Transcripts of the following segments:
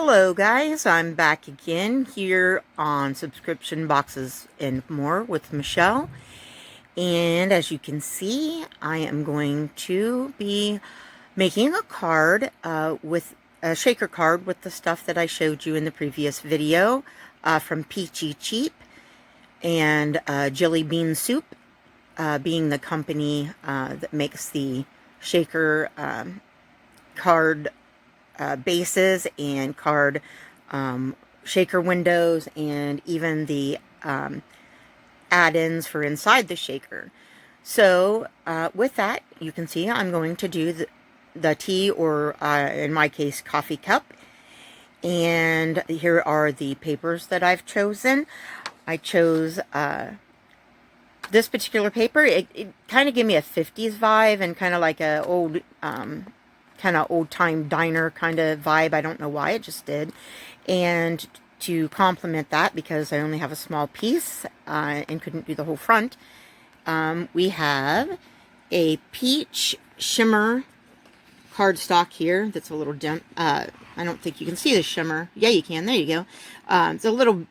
Hello guys, I'm back again here on Subscription Boxes and More with Michelle. And as you can see, I am going to be making a card with a shaker card with the stuff that I showed you in the previous video from Peachy and Jillibean Soup being the company that makes the shaker card bases and card shaker windows and even the add-ins for inside the shaker. So with that, you can see I'm going to do the tea, or in my case coffee cup, and here are the papers that I've chosen. I chose this particular paper. It kind of gave me a 50s vibe and kind of like a old kind of old-time diner kind of vibe. I don't know why, it just did. And to complement that, because I only have a small piece and couldn't do the whole front, we have a peach shimmer cardstock here that's a little dim. I don't think you can see the shimmer. Yeah, you can. There you go. It's a little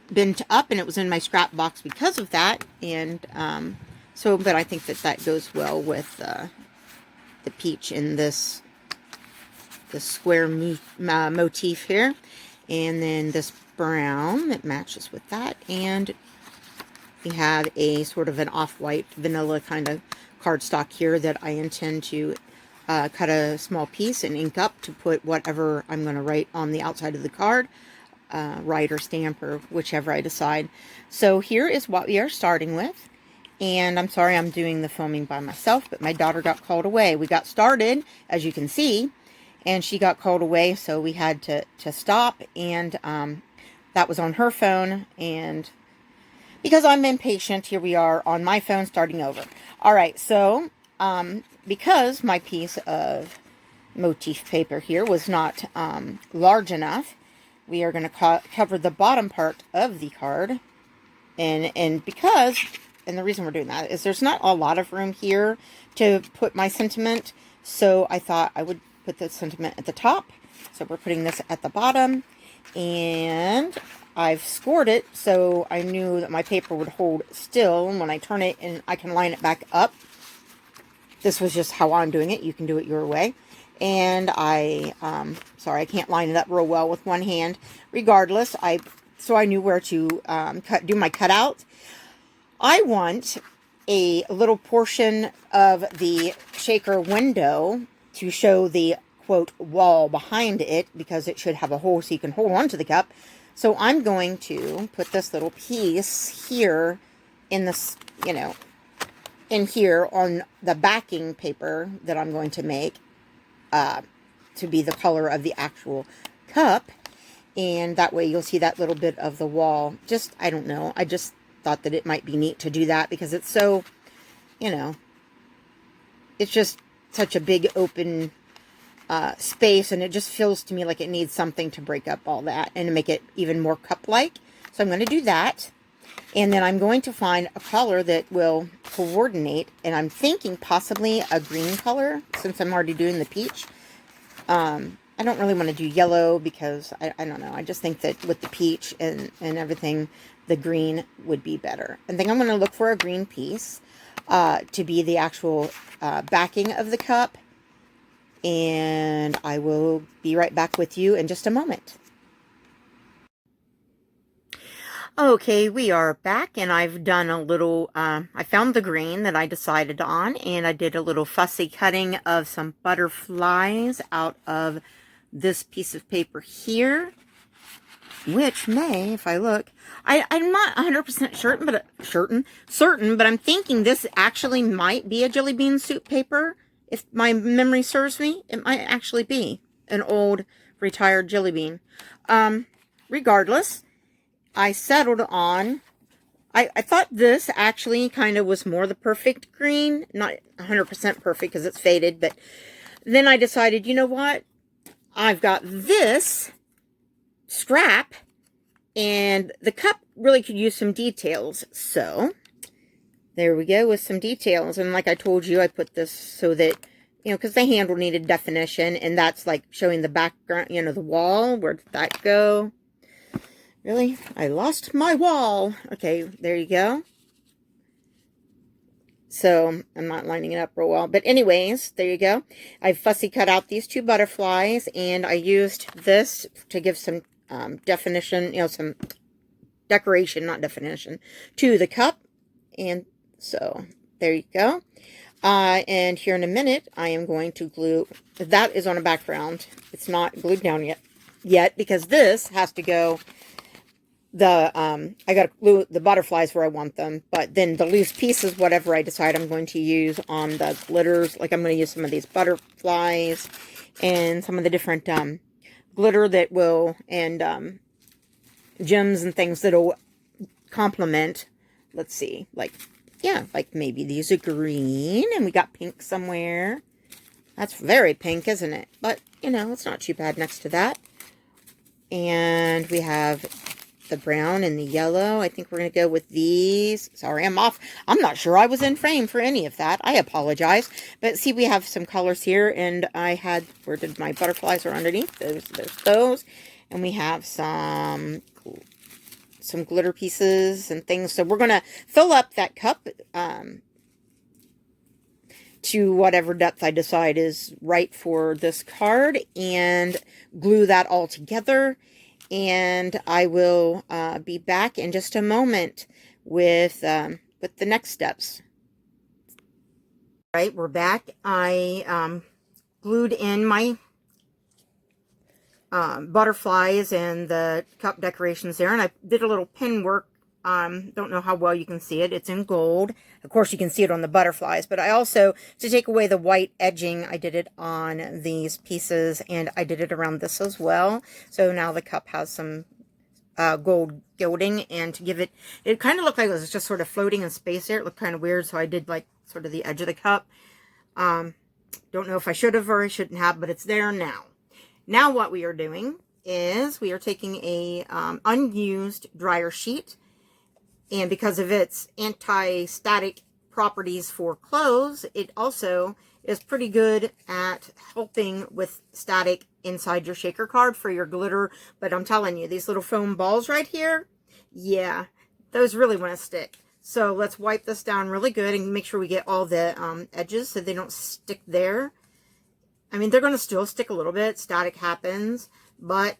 bent up, and it was in my scrap box because of that. And but I think that goes well with the peach in this square motif here, and then this brown that matches with that, and we have a sort of an off-white vanilla kind of cardstock here that I intend to cut a small piece and ink up to put whatever I'm going to write on the outside of the card, write or stamp or whichever I decide. So here is what we are starting with. And I'm sorry I'm doing the filming by myself, but my daughter got called away. We got started, as you can see, and she got called away, so we had to stop, and that was on her phone, and because I'm impatient, here we are on my phone starting over. Alright, so because my piece of motif paper here was not large enough, we are going to cover the bottom part of the card, and the reason we're doing that is there's not a lot of room here to put my sentiment, so I thought I would put the sentiment at the top. So we're putting this at the bottom, and I've scored it so I knew that my paper would hold still when I turn it, and I can line it back up. This was just how I'm doing it. You can do it your way. And sorry, I can't line it up real well with one hand. Regardless, so I knew where to do my cutout. I want a little portion of the shaker window to show the, quote, wall behind it, because it should have a hole so you can hold on to the cup. So I'm going to put this little piece here in this, in here on the backing paper that I'm going to make to be the color of the actual cup. And that way you'll see that little bit of the wall. Just, I don't know, I just thought that it might be neat to do that, because it's so, it's just such a big open space, and it just feels to me like it needs something to break up all that and to make it even more cup-like. So I'm going to do that, and then I'm going to find a color that will coordinate, and I'm thinking possibly a green color, since I'm already doing the peach. I don't really want to do yellow, because I don't know, I just think that with the peach and everything, the green would be better. I think I'm going to look for a green piece to be the actual backing of the cup, and I will be right back with you in just a moment. Okay, we are back, and I've done a little, I found the green that I decided on, and I did a little fussy cutting of some butterflies out of this piece of paper here, which may, if I look, I'm not 100% certain, but I'm thinking this actually might be a Jillibean Soup paper. If my memory serves me, it might actually be an old retired Jillibean. Regardless, I settled on, I thought this actually kind of was more the perfect green. Not 100% perfect because it's faded, but then I decided, you know what? I've got this scrap, and the cup really could use some details. So there we go with some details. And like I told you, I put this so that you know, because the handle needed definition, and that's like showing the background, you know, the wall. Where did that go? Really? I lost my wall. Okay, there you go. So I'm not lining it up real well. But anyways, there you go. I fussy cut out these two butterflies, and I used this to give some definition, you know, some decoration, not definition, to the cup. And so there you go. And here in a minute, I am going to glue. That is on a background. It's not glued down yet because this has to go. I got to glue the butterflies where I want them, but then the loose pieces, whatever I decide I'm going to use on the glitters, like I'm going to use some of these butterflies and some of the different glitter that will, and gems and things that'll complement. Let's see, like, yeah, like maybe these are green, and we got pink somewhere. That's very pink, isn't it? But, you know, it's not too bad next to that. And we have the brown and the yellow. I think we're going to go with these. Sorry, I'm off. I'm not sure I was in frame for any of that. I apologize. But see, we have some colors here, and I had, where did my butterflies are underneath? There's those. And we have some glitter pieces and things. So we're going to fill up that cup to whatever depth I decide is right for this card, and glue that all together. And I will be back in just a moment with the next steps. All right, we're back. I glued in my butterflies and the cup decorations there, and I did a little pin work. Don't know how well you can see it. It's in gold. Of course, you can see it on the butterflies, but I also, to take away the white edging, I did it on these pieces, and I did it around this as well. So now the cup has some gold gilding, and to give it, it kind of looked like it was just sort of floating in space there. It looked kind of weird, so I did like sort of the edge of the cup. Don't know if I should have or I shouldn't have, but it's there now. Now what we are doing is we are taking a unused dryer sheet, and because of its anti-static properties for clothes, it also is pretty good at helping with static inside your shaker card for your glitter. But I'm telling you, these little foam balls right here, yeah, those really want to stick. So let's wipe this down really good and make sure we get all the edges so they don't stick there. I mean, they're going to still stick a little bit. Static happens, but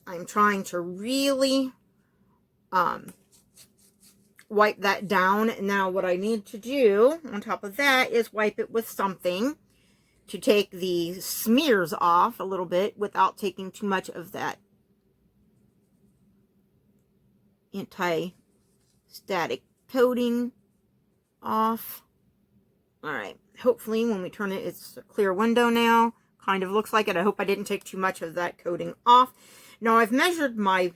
I'm trying to really wipe that down. Now, what I need to do on top of that is wipe it with something to take the smears off a little bit without taking too much of that anti-static coating off. All right. Hopefully when we turn it, it's a clear window now. Kind of looks like it. I hope I didn't take too much of that coating off. Now I've measured my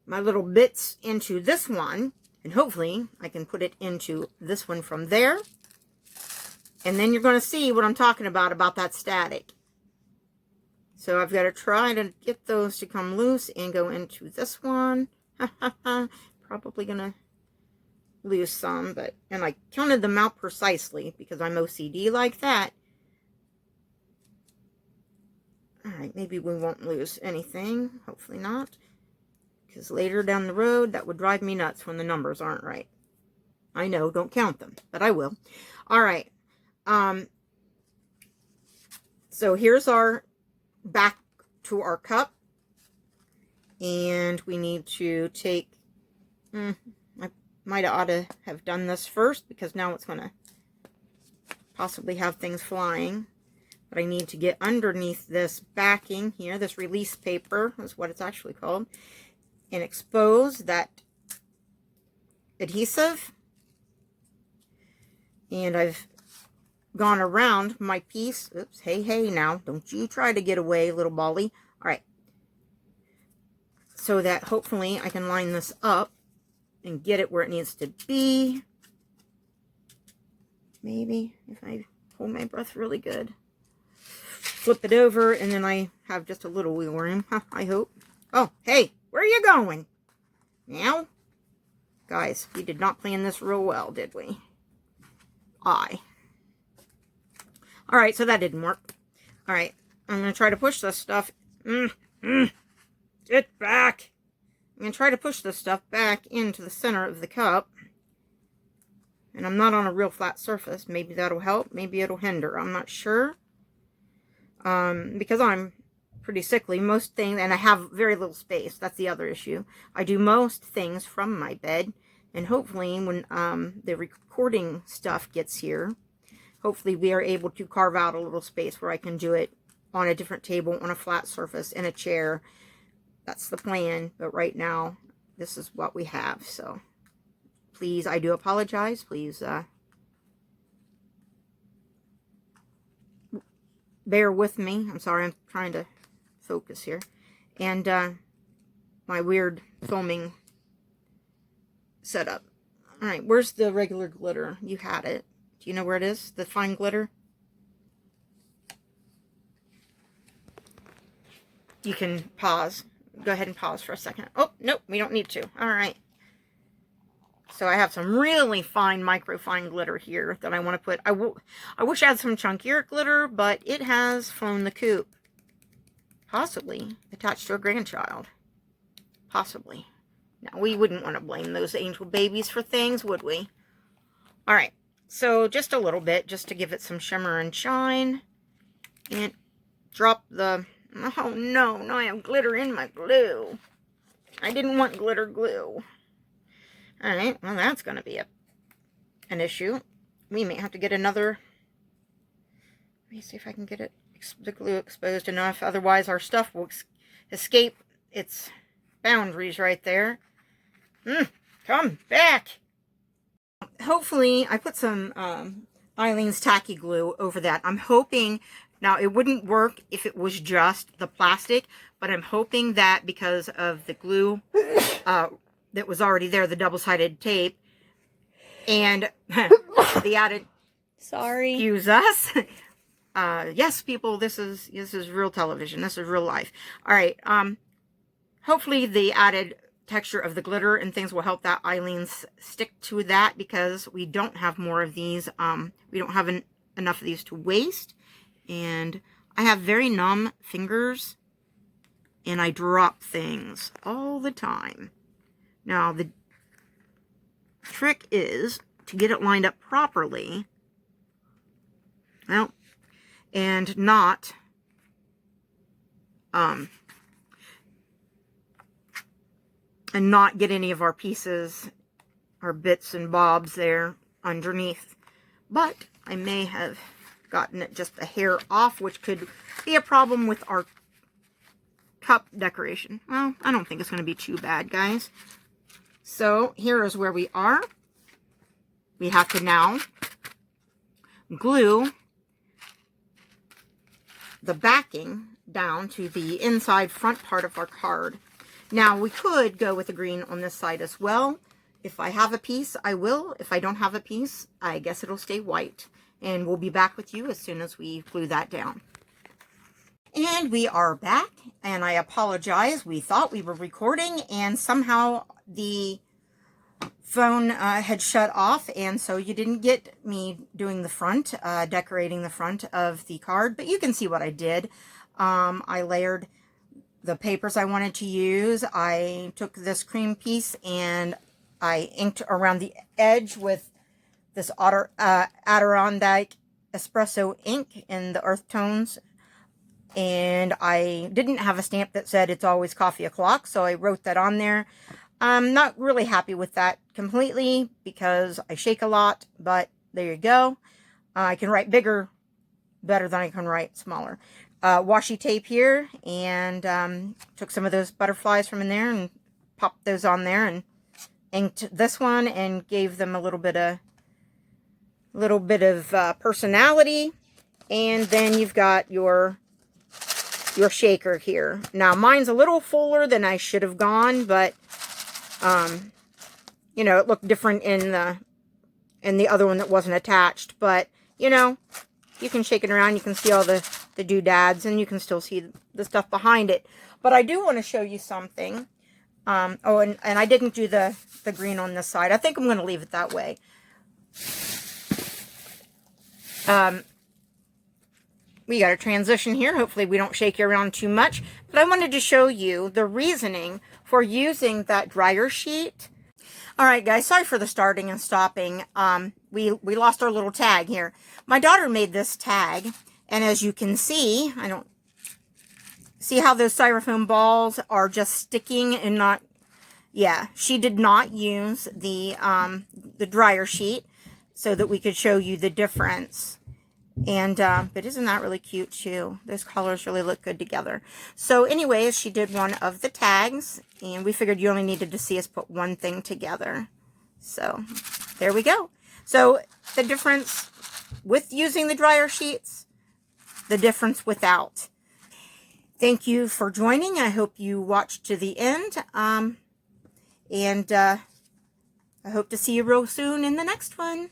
little bits into this one, and hopefully I can put it into this one from there. And then you're going to see what I'm talking about that static. So I've got to try to get those to come loose and go into this one. Probably going to lose some, but, and I counted them out precisely because I'm OCD like that. All right, maybe we won't lose anything. Hopefully not. Because later down the road, that would drive me nuts when the numbers aren't right. I know, don't count them, but I will. All right. So here's our back to our cup. And we need to take... I might ought to have done this first because now it's going to possibly have things flying. But I need to get underneath this backing here, this release paper is what it's actually called, and expose that adhesive. And I've gone around my piece. Oops, hey now, don't you try to get away, little Bolly. All right. So that hopefully I can line this up and get it where it needs to be. Maybe if I hold my breath really good. Flip it over, and then I have just a little wiggle room, I hope. Oh, hey, where are you going? Now? Guys, we did not plan this real well, did we? All right, so that didn't work. All right, I'm going to try to push this stuff. Get back. I'm going to try to push this stuff back into the center of the cup. And I'm not on a real flat surface. Maybe that'll help. Maybe it'll hinder. I'm not sure. Because I'm pretty sickly, most things, and I have very little space. That's the other issue. I do most things from my bed. And hopefully when the recording stuff gets here, hopefully we are able to carve out a little space where I can do it on a different table, on a flat surface, in a chair. That's the plan. But right now, this is what we have. So please, I do apologize. Please bear with me. I'm sorry, I'm trying to focus here. And my weird filming setup. Alright, where's the regular glitter? You had it. Do you know where it is? The fine glitter? You can pause. Go ahead and pause for a second. Oh, nope, we don't need to. Alright. So I have some really fine, micro-fine glitter here that I want to put. I wish I had some chunkier glitter, but it has flown the coop. Possibly attached to a grandchild. Possibly. Now, we wouldn't want to blame those angel babies for things, would we? Alright, so just a little bit, just to give it some shimmer and shine. And drop the... Oh, no, no, I have glitter in my glue. I didn't want glitter glue. Alright, well, that's going to be an issue. We may have to get another... Let me see if I can get the glue exposed enough. Otherwise, our stuff will escape its boundaries right there. Come back! Hopefully, I put some Eileen's tacky glue over that. I'm hoping... Now, it wouldn't work if it was just the plastic, but I'm hoping that because of the glue that was already there, the double-sided tape, and the added... Sorry. Excuse us. Yes, people, this is real television. This is real life. All right. Hopefully, the added texture of the glitter and things will help that Eileen's stick to that, because we don't have more of these. We don't have enough of these to waste. And I have very numb fingers, and I drop things all the time. Now, the trick is to get it lined up properly, well, and not, get any of our pieces, our bits and bobs there underneath. But I may have gotten it just a hair off, which could be a problem with our cup decoration. Well, I don't think it's going to be too bad, guys. So here is where we are. We have to now glue the backing down to the inside front part of our card. Now, we could go with the green on this side as well. If I have a piece, I will. If I don't have a piece, I guess it'll stay white. And we'll be back with you as soon as we glue that down. And we are back, and I apologize. We thought we were recording, and somehow the phone had shut off, and so you didn't get me doing the front, decorating the front of the card. But you can see what I did. I layered the papers I wanted to use. I took this cream piece, and I inked around the edge with this Adirondack espresso ink in the earth tones. And I didn't have a stamp that said it's always coffee o'clock, so I wrote that on there. I'm not really happy with that completely because I shake a lot, but there you go. I can write better than I can write smaller. Washi tape here, and took some of those butterflies from in there and popped those on there and inked this one and gave them a little bit of personality. And then you've got your shaker here. Now, mine's a little fuller than I should have gone, but you know, it looked different in the other one that wasn't attached. But you know, you can shake it around, you can see all the doodads, and you can still see the stuff behind it. But I do want to show you something. Oh, and I didn't do the green on this side. I think I'm going to leave it that way. we got a transition here. Hopefully we don't shake you around too much. But I wanted to show you the reasoning for using that dryer sheet. All right, guys, sorry for the starting and stopping. We lost our little tag here. My daughter made this tag, and as you can see, I don't see how those styrofoam balls are just sticking and not, yeah, she did not use the dryer sheet so that we could show you the difference. And, but isn't that really cute too? Those colors really look good together. So anyways, she did one of the tags, and we figured you only needed to see us put one thing together. So there we go. So the difference with using the dryer sheets, the difference without. Thank you for joining. I hope you watched to the end. And I hope to see you real soon in the next one.